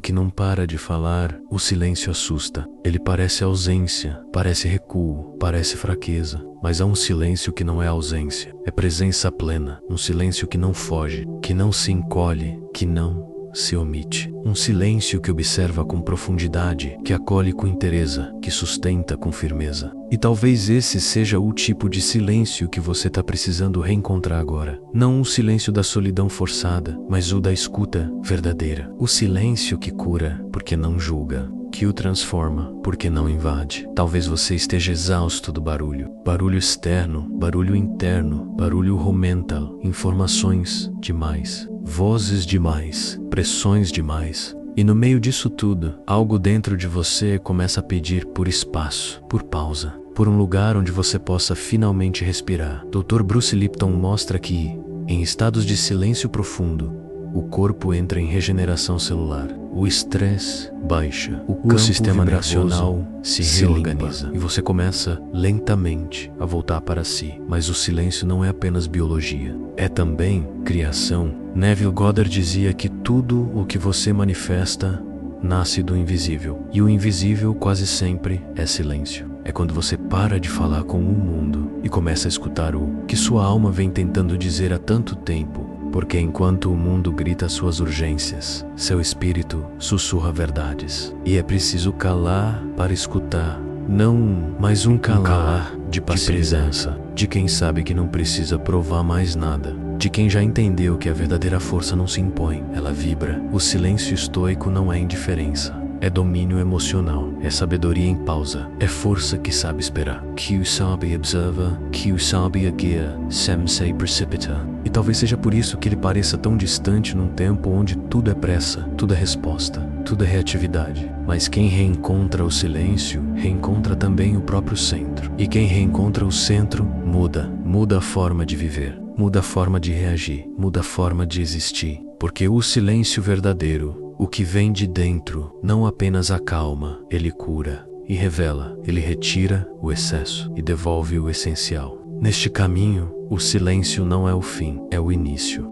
que não para de falar, o silêncio assusta. Ele parece ausência, parece recuo, parece fraqueza. Mas há um silêncio que não é ausência, é presença plena. Um silêncio que não foge, que não se encolhe, que não se omite. Um silêncio que observa com profundidade, que acolhe com inteireza, que sustenta com firmeza. E talvez esse seja o tipo de silêncio que você está precisando reencontrar agora. Não o silêncio da solidão forçada, mas o da escuta verdadeira. O silêncio que cura, porque não julga, que o transforma, porque não invade. Talvez você esteja exausto do barulho. Barulho externo, barulho interno, barulho mental, informações demais, vozes demais, pressões demais. E no meio disso tudo, algo dentro de você começa a pedir por espaço, por pausa, por um lugar onde você possa finalmente respirar. Dr. Bruce Lipton mostra que, em estados de silêncio profundo, o corpo entra em regeneração celular. O estresse baixa, o sistema vibracional se reorganiza e você começa lentamente a voltar para si. Mas o silêncio não é apenas biologia, é também criação. Neville Goddard dizia que tudo o que você manifesta nasce do invisível, e o invisível quase sempre é silêncio. É quando você para de falar com o mundo e começa a escutar o que sua alma vem tentando dizer há tanto tempo. Porque enquanto o mundo grita suas urgências, seu espírito sussurra verdades. E é preciso calar para escutar. Não mais um calar de presença, de quem sabe que não precisa provar mais nada, de quem já entendeu que a verdadeira força não se impõe, ela vibra. O silêncio estoico não é indiferença, é domínio emocional, é sabedoria em pausa, é força que sabe esperar. Que sabe observa, que sabe aguia, sem se precipita. E talvez seja por isso que ele pareça tão distante num tempo onde tudo é pressa, tudo é resposta, tudo é reatividade. Mas quem reencontra o silêncio, reencontra também o próprio centro. E quem reencontra o centro, muda a forma de viver, muda a forma de reagir, muda a forma de existir. Porque o silêncio verdadeiro, o que vem de dentro, não apenas acalma, ele cura e revela, ele retira o excesso e devolve o essencial. Neste caminho, o silêncio não é o fim, é o início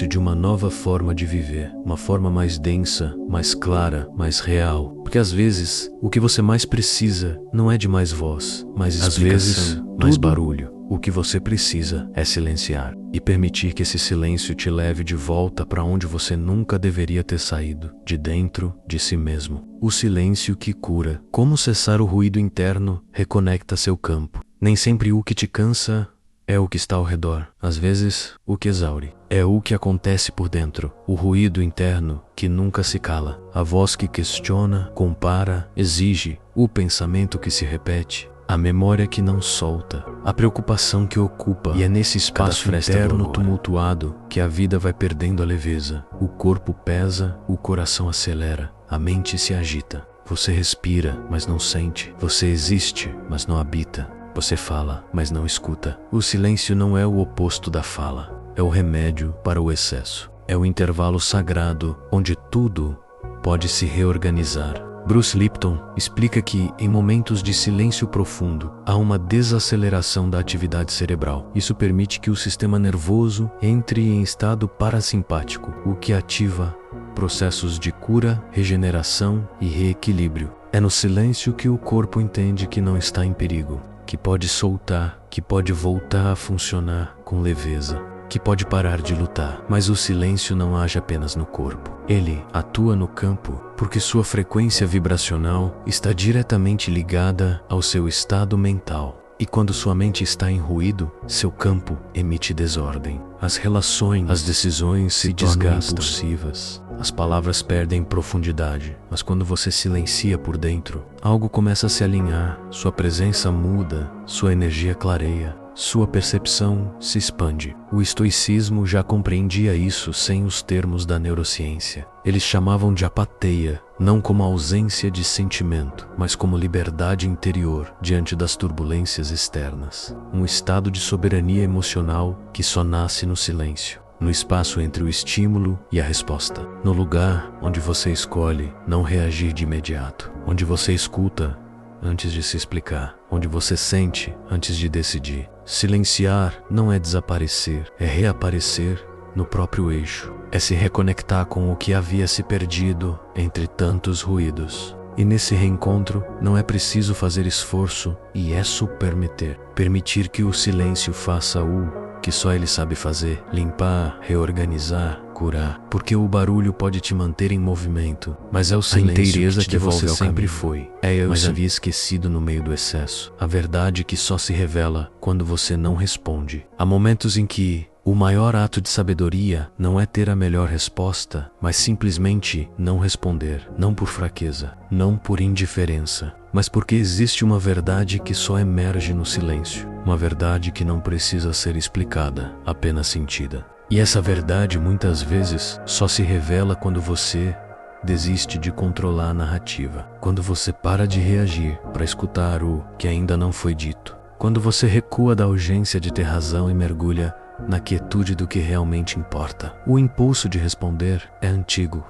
de uma nova forma de viver, uma forma mais densa, mais clara, mais real. Porque às vezes, o que você mais precisa não é de mais voz, mais explicação, mais barulho. O que você precisa é silenciar e permitir que esse silêncio te leve de volta para onde você nunca deveria ter saído, de dentro de si mesmo. O silêncio que cura. Como cessar o ruído interno reconecta seu campo. Nem sempre o que te cansa é o que está ao redor. Às vezes, o que exaure é o que acontece por dentro. O ruído interno que nunca se cala. A voz que questiona, compara, exige. O pensamento que se repete. A memória que não solta, a preocupação que ocupa, e é nesse espaço interno tumultuado que a vida vai perdendo a leveza. O corpo pesa, o coração acelera, a mente se agita. Você respira, mas não sente. Você existe, mas não habita. Você fala, mas não escuta. O silêncio não é o oposto da fala, é o remédio para o excesso. É o intervalo sagrado onde tudo pode se reorganizar. Bruce Lipton explica que, em momentos de silêncio profundo, há uma desaceleração da atividade cerebral. Isso permite que o sistema nervoso entre em estado parasimpático, o que ativa processos de cura, regeneração e reequilíbrio. É no silêncio que o corpo entende que não está em perigo, que pode soltar, que pode voltar a funcionar com leveza, que pode parar de lutar. Mas o silêncio não age apenas no corpo. Ele atua no campo porque sua frequência vibracional está diretamente ligada ao seu estado mental. E quando sua mente está em ruído, seu campo emite desordem. As relações, as decisões se desgastam, impulsivas. As palavras perdem profundidade. Mas quando você silencia por dentro, algo começa a se alinhar, sua presença muda, sua energia clareia. Sua percepção se expande. O estoicismo já compreendia isso sem os termos da neurociência. Eles chamavam de apatia, não como ausência de sentimento, mas como liberdade interior diante das turbulências externas. Um estado de soberania emocional que só nasce no silêncio, no espaço entre o estímulo e a resposta, no lugar onde você escolhe não reagir de imediato, onde você escuta antes de se explicar, onde você sente antes de decidir. Silenciar não é desaparecer, é reaparecer no próprio eixo. É se reconectar com o que havia se perdido entre tantos ruídos. E nesse reencontro não é preciso fazer esforço e é se permitir. Permitir que o silêncio faça o que só ele sabe fazer. Limpar, reorganizar, curar. Porque o barulho pode te manter em movimento, mas é o silêncio que você sempre foi. Mas havia esquecido no meio do excesso. A verdade que só se revela quando você não responde. Há momentos em que o maior ato de sabedoria não é ter a melhor resposta, mas simplesmente não responder. Não por fraqueza, não por indiferença, mas porque existe uma verdade que só emerge no silêncio. Uma verdade que não precisa ser explicada, apenas sentida. E essa verdade muitas vezes só se revela quando você desiste de controlar a narrativa. Quando você para de reagir para escutar o que ainda não foi dito. Quando você recua da urgência de ter razão e mergulha na quietude do que realmente importa. O impulso de responder é antigo.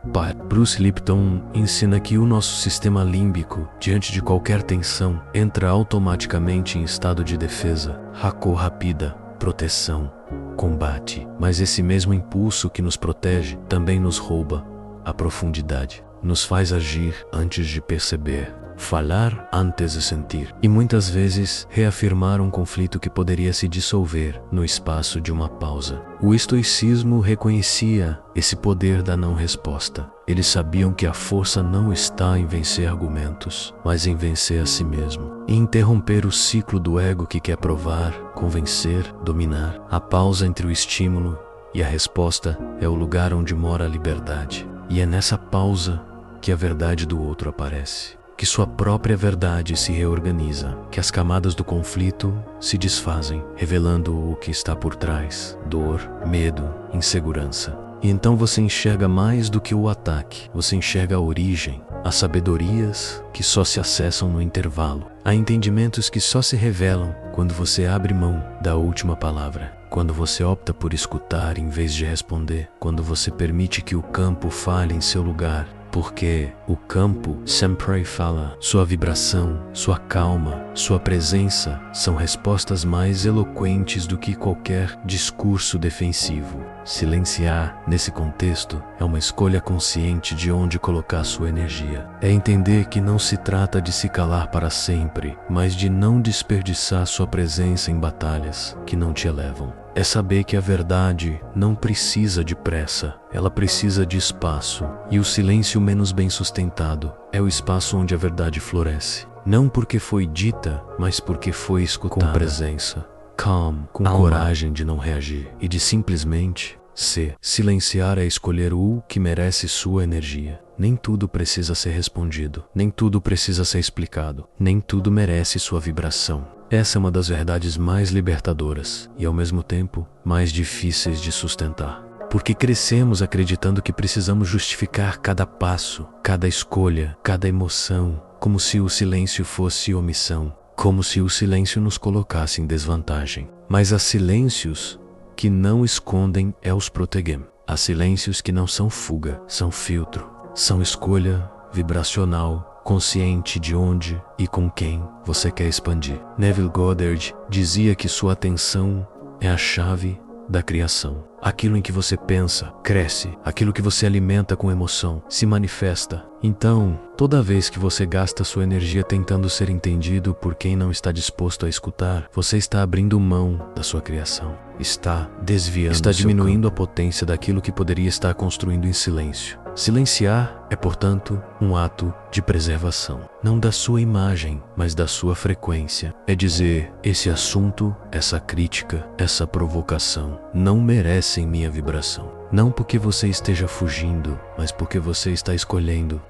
Bruce Lipton ensina que o nosso sistema límbico, diante de qualquer tensão, entra automaticamente em estado de defesa, rápida, proteção, combate. Mas esse mesmo impulso que nos protege também nos rouba a profundidade, nos faz agir antes de perceber, falar antes de sentir, e muitas vezes reafirmar um conflito que poderia se dissolver no espaço de uma pausa. O estoicismo reconhecia esse poder da não resposta. Eles sabiam que a força não está em vencer argumentos, mas em vencer a si mesmo, e interromper o ciclo do ego que quer provar, convencer, dominar. A pausa entre o estímulo e a resposta é o lugar onde mora a liberdade, e é nessa pausa que a verdade do outro aparece. Que sua própria verdade se reorganiza, que as camadas do conflito se desfazem, revelando o que está por trás: dor, medo, insegurança. E então você enxerga mais do que o ataque, você enxerga a origem, as sabedorias que só se acessam no intervalo. Há entendimentos que só se revelam quando você abre mão da última palavra, quando você opta por escutar em vez de responder, quando você permite que o campo fale em seu lugar. Porque o campo sempre fala. Sua vibração, sua calma, sua presença são respostas mais eloquentes do que qualquer discurso defensivo. Silenciar, nesse contexto, é uma escolha consciente de onde colocar sua energia. É entender que não se trata de se calar para sempre, mas de não desperdiçar sua presença em batalhas que não te elevam. É saber que a verdade não precisa de pressa, ela precisa de espaço. E o silêncio menos bem sustentado é o espaço onde a verdade floresce. Não porque foi dita, mas porque foi escutada. Com presença, calma, com coragem de não reagir e de simplesmente ser. Silenciar é escolher o que merece sua energia. Nem tudo precisa ser respondido, nem tudo precisa ser explicado, nem tudo merece sua vibração. Essa é uma das verdades mais libertadoras e, ao mesmo tempo, mais difíceis de sustentar. Porque crescemos acreditando que precisamos justificar cada passo, cada escolha, cada emoção, como se o silêncio fosse omissão, como se o silêncio nos colocasse em desvantagem. Mas há silêncios que não escondem els protegem. Há silêncios que não são fuga, são filtro, são escolha vibracional, consciente de onde e com quem você quer expandir. Neville Goddard dizia que sua atenção é a chave da criação. Aquilo em que você pensa, cresce. Aquilo que você alimenta com emoção, se manifesta. Então, toda vez que você gasta sua energia tentando ser entendido por quem não está disposto a escutar, você está abrindo mão da sua criação. Está desviando, está diminuindo a potência daquilo que poderia estar construindo em silêncio. Silenciar é, portanto, um ato de preservação. Não da sua imagem, mas da sua frequência. É dizer, esse assunto, essa crítica, essa provocação não merecem minha vibração. Não porque você esteja fugindo, mas porque você está escolhendo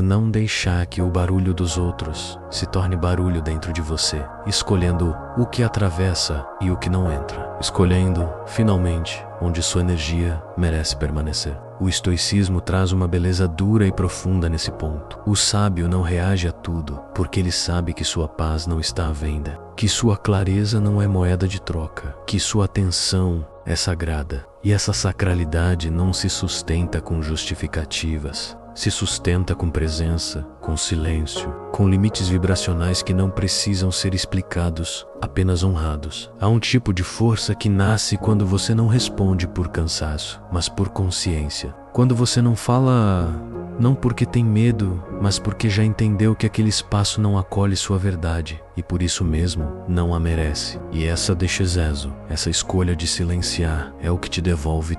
não deixar que o barulho dos outros se torne barulho dentro de você, escolhendo o que atravessa e o que não entra, escolhendo, finalmente, onde sua energia merece permanecer. O estoicismo traz uma beleza dura e profunda nesse ponto. O sábio não reage a tudo, porque ele sabe que sua paz não está à venda, que sua clareza não é moeda de troca, que sua atenção é sagrada. E essa sacralidade não se sustenta com justificativas, se sustenta com presença, com silêncio, com limites vibracionais que não precisam ser explicados, apenas honrados. Há um tipo de força que nasce quando você não responde por cansaço, mas por consciência. Quando você não fala, não porque tem medo, mas porque já entendeu que aquele espaço não acolhe sua verdade e por isso mesmo não a merece. E essa desceso, essa escolha de silenciar é o que te devolve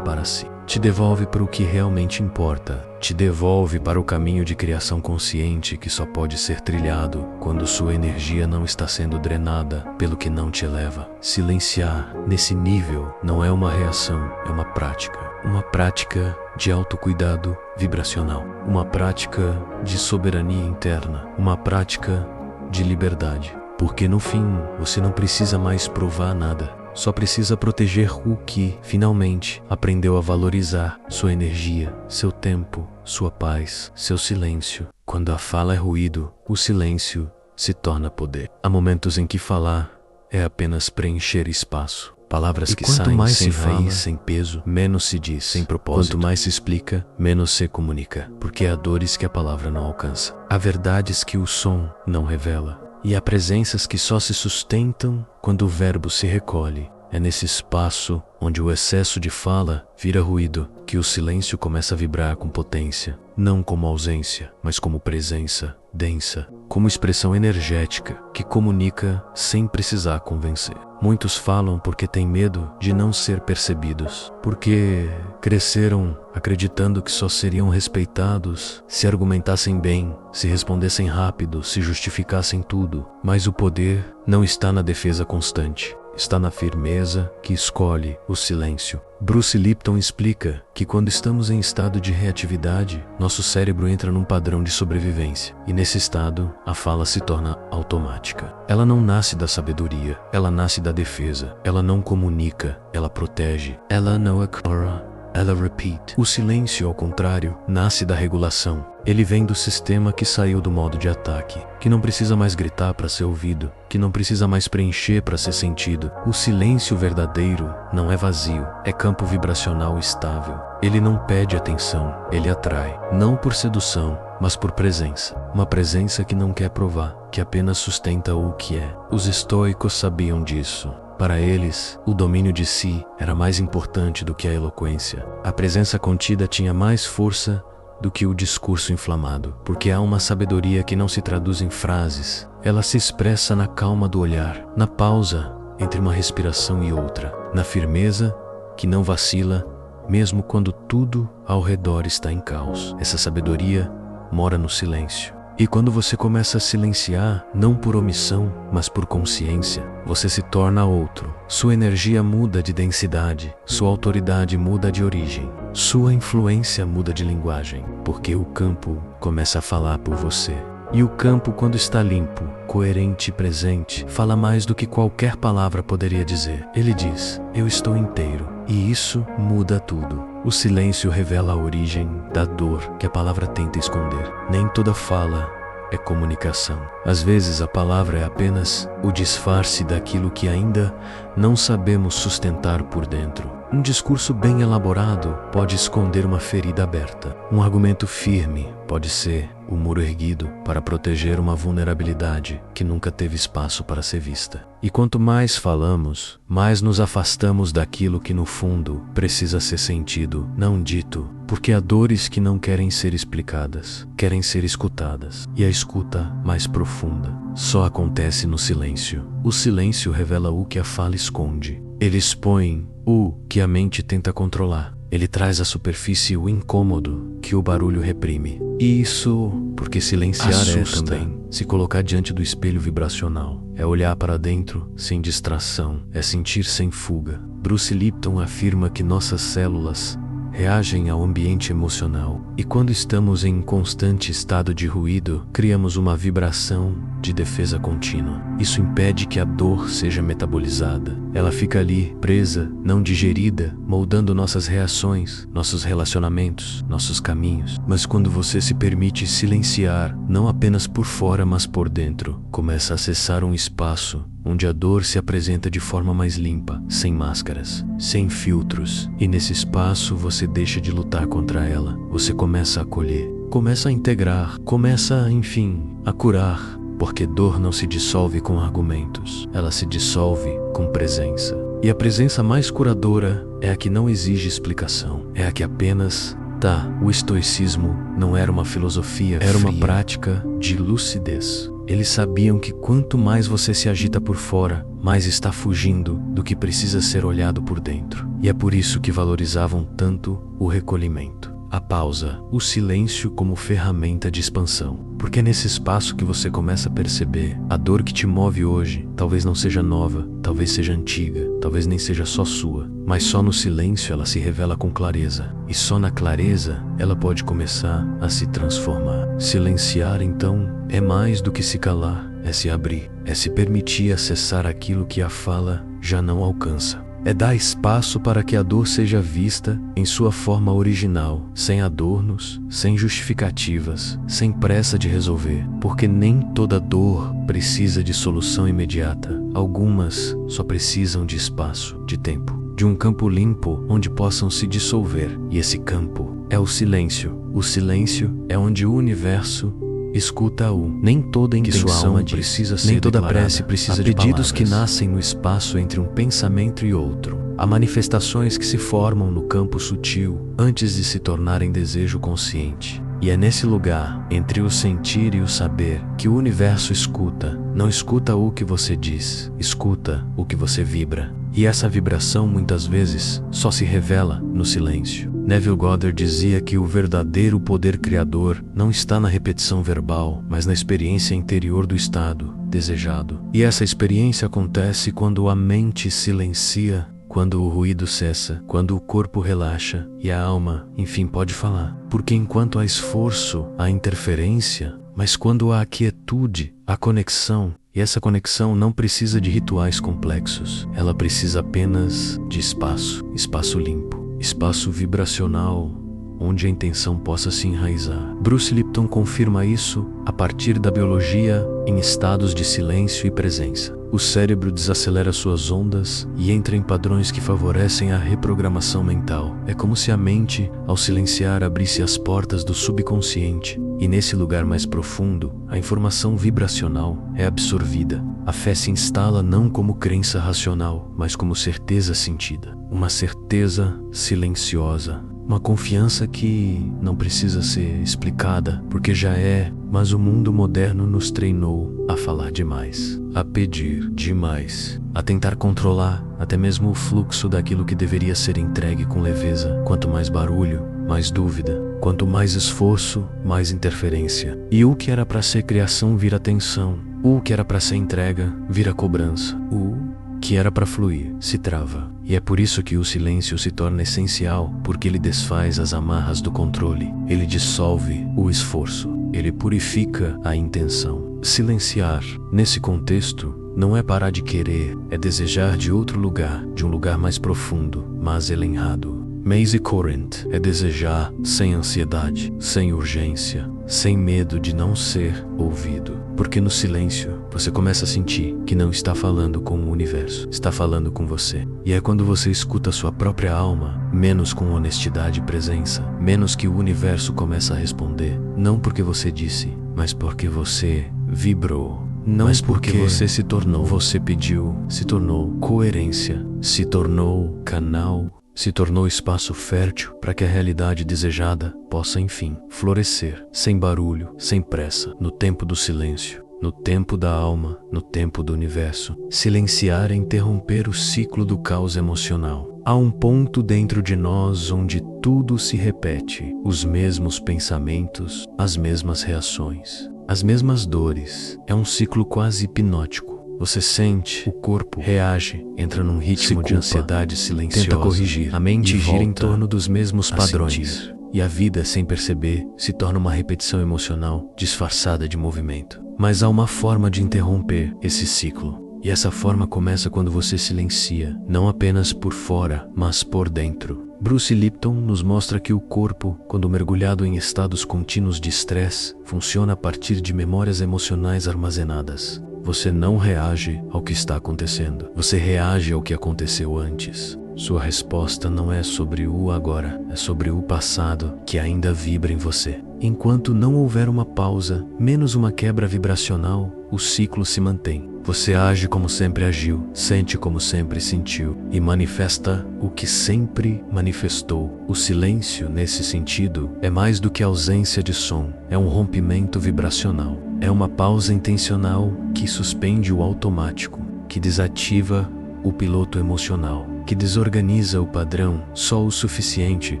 para si. Te devolve para o que realmente importa. Te devolve para o caminho de criação consciente que só pode ser trilhado quando sua energia não está sendo drenada pelo que não te eleva. Silenciar nesse nível não é uma reação, é uma prática. Uma prática de autocuidado vibracional. Uma prática de soberania interna. Uma prática de liberdade. Porque no fim, você não precisa mais provar nada. Só precisa proteger o que, finalmente, aprendeu a valorizar: sua energia, seu tempo, sua paz, seu silêncio. Quando a fala é ruído, o silêncio se torna poder. Há momentos em que falar é apenas preencher espaço. Palavras que saem mais sem raiz, sem peso, menos se diz, sem propósito. Quanto mais se explica, menos se comunica. Porque há dores que a palavra não alcança. Há verdades que o som não revela. E há presenças que só se sustentam quando o verbo se recolhe. É nesse espaço onde o excesso de fala vira ruído que o silêncio começa a vibrar com potência. Não como ausência, mas como presença densa, como expressão energética que comunica sem precisar convencer. Muitos falam porque têm medo de não ser percebidos, porque cresceram acreditando que só seriam respeitados se argumentassem bem, se respondessem rápido, se justificassem tudo. Mas o poder não está na defesa constante. Está na firmeza que escolhe o silêncio. Bruce Lipton explica que quando estamos em estado de reatividade, nosso cérebro entra num padrão de sobrevivência. E nesse estado, a fala se torna automática. Ela não nasce da sabedoria, ela nasce da defesa. Ela não comunica, ela protege. Ela não acora, ela repeat. O silêncio, ao contrário, nasce da regulação. Ele vem do sistema que saiu do modo de ataque, que não precisa mais gritar para ser ouvido, que não precisa mais preencher para ser sentido. O silêncio verdadeiro não é vazio, é campo vibracional estável. Ele não pede atenção, ele atrai, não por sedução, mas por presença. Uma presença que não quer provar, que apenas sustenta o que é. Os estoicos sabiam disso. Para eles, o domínio de si era mais importante do que a eloquência. A presença contida tinha mais força do que o discurso inflamado, porque há uma sabedoria que não se traduz em frases. Ela se expressa na calma do olhar, na pausa entre uma respiração e outra, na firmeza que não vacila, mesmo quando tudo ao redor está em caos. Essa sabedoria mora no silêncio. E quando você começa a silenciar, não por omissão, mas por consciência, você se torna outro. Sua energia muda de densidade, sua autoridade muda de origem, sua influência muda de linguagem, porque o campo começa a falar por você. E o campo, quando está limpo, coerente e presente, fala mais do que qualquer palavra poderia dizer. Ele diz: eu estou inteiro. E isso muda tudo. O silêncio revela a origem da dor que a palavra tenta esconder. Nem toda fala é comunicação. Às vezes a palavra é apenas o disfarce daquilo que ainda não sabemos sustentar por dentro. Um discurso bem elaborado pode esconder uma ferida aberta. Um argumento firme pode ser o muro erguido para proteger uma vulnerabilidade que nunca teve espaço para ser vista. E quanto mais falamos, mais nos afastamos daquilo que no fundo precisa ser sentido, não dito, porque há dores que não querem ser explicadas, querem ser escutadas. E a escuta mais profunda só acontece no silêncio. O silêncio revela o que a fala esconde. Ele expõe o que a mente tenta controlar. Ele traz à superfície o incômodo que o barulho reprime. E isso porque silenciar assusta. É também se colocar diante do espelho vibracional. É olhar para dentro sem distração. É sentir sem fuga. Bruce Lipton afirma que nossas células reagem ao ambiente emocional. E quando estamos em constante estado de ruído, criamos uma vibração de defesa contínua. Isso impede que a dor seja metabolizada. Ela fica ali, presa, não digerida, moldando nossas reações, nossos relacionamentos, nossos caminhos. Mas quando você se permite silenciar, não apenas por fora, mas por dentro, começa a acessar um espaço onde a dor se apresenta de forma mais limpa, sem máscaras, sem filtros. E nesse espaço você deixa de lutar contra ela. Você começa a acolher, começa a integrar, começa, enfim, a curar. Porque dor não se dissolve com argumentos, ela se dissolve com presença. E a presença mais curadora é a que não exige explicação, é a que apenas tá. O estoicismo não era uma filosofia, era uma prática de lucidez. Eles sabiam que quanto mais você se agita por fora, mais está fugindo do que precisa ser olhado por dentro. E é por isso que valorizavam tanto o recolhimento, a pausa, o silêncio como ferramenta de expansão. Porque é nesse espaço que você começa a perceber a dor que te move hoje. Talvez não seja nova, talvez seja antiga, talvez nem seja só sua, mas só no silêncio ela se revela com clareza. E só na clareza ela pode começar a se transformar. Silenciar, então, é mais do que se calar, é se abrir, é se permitir acessar aquilo que a fala já não alcança. É dar espaço para que a dor seja vista em sua forma original, sem adornos, sem justificativas, sem pressa de resolver, porque nem toda dor precisa de solução imediata. Algumas só precisam de espaço, de tempo, de um campo limpo onde possam se dissolver. E esse campo é o silêncio. O silêncio é onde o universo escuta-o. Nem toda intenção precisa ser nem toda prece precisa de pedidos que nascem no espaço entre um pensamento e outro. Há manifestações que se formam no campo sutil antes de se tornarem desejo consciente. E é nesse lugar, entre o sentir e o saber, que o universo escuta. Não escuta o que você diz, escuta o que você vibra. E essa vibração muitas vezes só se revela no silêncio. Neville Goddard dizia que o verdadeiro poder criador não está na repetição verbal, mas na experiência interior do estado desejado. E essa experiência acontece quando a mente silencia, quando o ruído cessa, quando o corpo relaxa e a alma, enfim, pode falar. Porque enquanto há esforço, há interferência, mas quando há quietude, há conexão. E essa conexão não precisa de rituais complexos, ela precisa apenas de espaço, espaço limpo, espaço vibracional, onde a intenção possa se enraizar. Bruce Lipton confirma isso a partir da biologia em estados de silêncio e presença. O cérebro desacelera suas ondas e entra em padrões que favorecem a reprogramação mental. É como se a mente, ao silenciar, abrisse as portas do subconsciente. E nesse lugar mais profundo, a informação vibracional é absorvida. A fé se instala não como crença racional, mas como certeza sentida. Uma certeza silenciosa. Uma confiança que não precisa ser explicada, porque já é, mas o mundo moderno nos treinou a falar demais, a pedir demais, a tentar controlar até mesmo o fluxo daquilo que deveria ser entregue com leveza. Quanto mais barulho, mais dúvida. Quanto mais esforço, mais interferência. E o que era para ser criação vira tensão. O que era para ser entrega vira cobrança. O que era para fluir se trava. E é por isso que o silêncio se torna essencial, porque ele desfaz as amarras do controle. Ele dissolve o esforço. Ele purifica a intenção. Silenciar, nesse contexto, não é parar de querer, é desejar de outro lugar, de um lugar mais profundo, mas elenhado. Maisie Corinth é desejar sem ansiedade, sem urgência, sem medo de não ser ouvido. Porque no silêncio você começa a sentir que não está falando com o universo, está falando com você. E é quando você escuta a sua própria alma, menos com honestidade e presença, menos que o universo começa a responder. Não porque você disse, mas porque você vibrou. Não mas porque você se tornou, você pediu, se tornou coerência, se tornou canal, se tornou espaço fértil para que a realidade desejada possa, enfim, florescer, sem barulho, sem pressa, no tempo do silêncio, no tempo da alma, no tempo do universo. Silenciar é interromper o ciclo do caos emocional. Há um ponto dentro de nós onde tudo se repete, os mesmos pensamentos, as mesmas reações, as mesmas dores. É um ciclo quase hipnótico. Você sente, o corpo reage, entra num ritmo de ansiedade silenciosa, tenta corrigir, a mente gira em torno dos mesmos padrões. E a vida, sem perceber, se torna uma repetição emocional disfarçada de movimento. Mas há uma forma de interromper esse ciclo. E essa forma começa quando você silencia, não apenas por fora, mas por dentro. Bruce Lipton nos mostra que o corpo, quando mergulhado em estados contínuos de estresse, funciona a partir de memórias emocionais armazenadas. você não reage ao que está acontecendo. Você reage ao que aconteceu antes. Sua resposta não é sobre o agora, é sobre o passado que ainda vibra em você. Enquanto não houver uma pausa, menos uma quebra vibracional, o ciclo se mantém. Você age como sempre agiu, sente como sempre sentiu e manifesta o que sempre manifestou. O silêncio, nesse sentido, é mais do que ausência de som, é um rompimento vibracional. É uma pausa intencional que suspende o automático, que desativa o piloto emocional, que desorganiza o padrão só o suficiente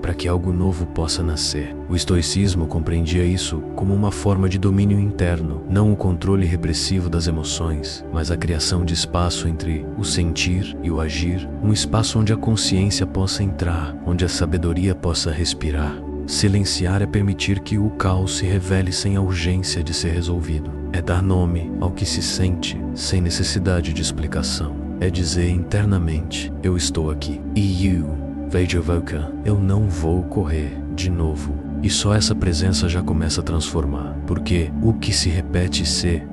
para que algo novo possa nascer. O estoicismo compreendia isso como uma forma de domínio interno, não o controle repressivo das emoções, mas a criação de espaço entre o sentir e o agir, um espaço onde a consciência possa entrar, onde a sabedoria possa respirar. Silenciar é permitir que o caos se revele sem a urgência de ser resolvido. É dar nome ao que se sente sem necessidade de explicação. É dizer internamente, eu estou aqui. E you, Vajavoka, eu não vou correr de novo. E só essa presença já começa a transformar, porque o que se repete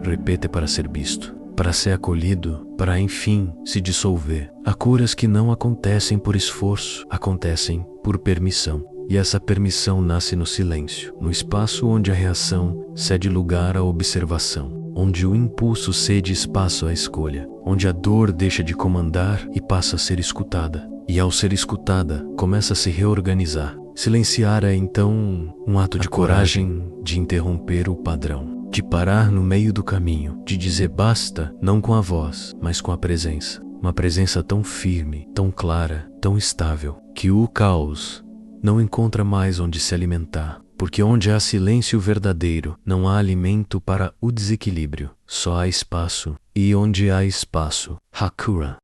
repete para ser visto, para ser acolhido, para enfim se dissolver. Há curas que não acontecem por esforço, acontecem por permissão. E essa permissão nasce no silêncio, no espaço onde a reação cede lugar à observação, onde o impulso cede espaço à escolha, onde a dor deixa de comandar e passa a ser escutada. E ao ser escutada, começa a se reorganizar. Silenciar é então um ato de coragem de interromper o padrão, de parar no meio do caminho, de dizer basta, não com a voz, mas com a presença. Uma presença tão firme, tão clara, tão estável, que o caos não encontra mais onde se alimentar, porque onde há silêncio verdadeiro, não há alimento para o desequilíbrio, só há espaço, e onde há espaço, Hakura.